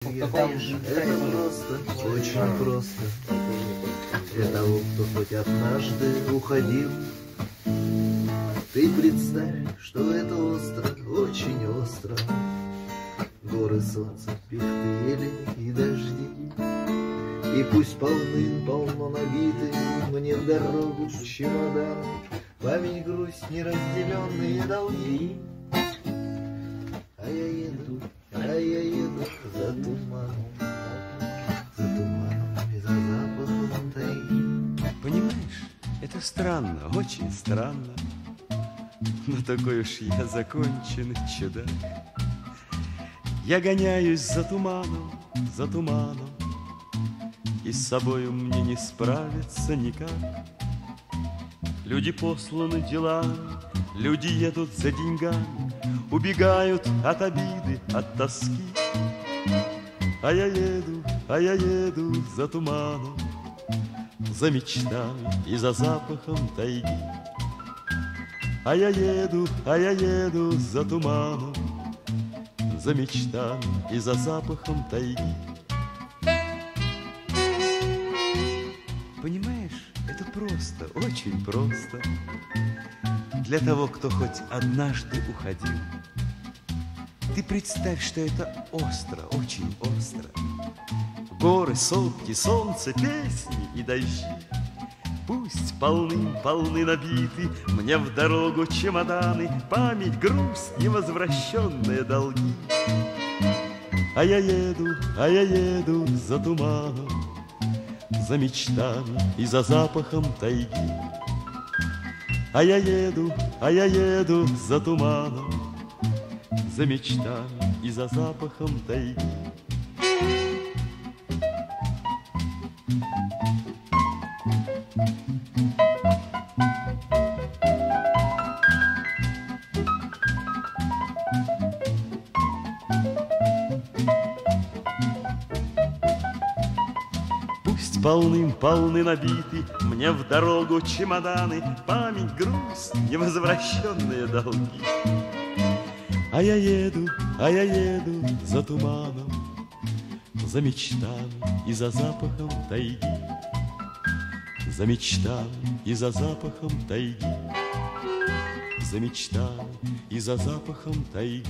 Это просто, очень просто. Для того, кто хоть однажды уходил. Ты представь, что это остро, очень остро. Горы, солнце, пихты, ели и дожди. И пусть полным-полно набиты мне в дорогу чемоданы, память, грусть, неразделенные долги. А я еду за туманом и за запахом тайги. Понимаешь, это странно, очень странно, но такой уж я законченный чудак. Я гоняюсь за туманом, и с собою мне не справиться никак. Люди посланы делами, люди едут за деньгами, убегают от обиды, от тоски. А я еду за туманом, за мечтами и за запахом тайги. А я еду за туманом, за мечтами и за запахом тайги. Понимаешь, это просто, очень просто. Для того, кто хоть однажды уходил. Ты представь, что это остро, очень остро. Горы, сопки, солнце, песни и дожди. Пусть полны набиты мне в дорогу чемоданы, память, грусть, невозвращенные долги. А я еду за туманом, за мечтами и за запахом тайги. А я еду за туманом, за мечтами и за запахом тайги. Пусть полны набиты мне в дорогу чемоданы, память, грусть, невозвращенные долги. А я еду за туманом, за мечтами и за запахом тайги. За мечтами и за запахом тайги. За мечтами и за запахом тайги.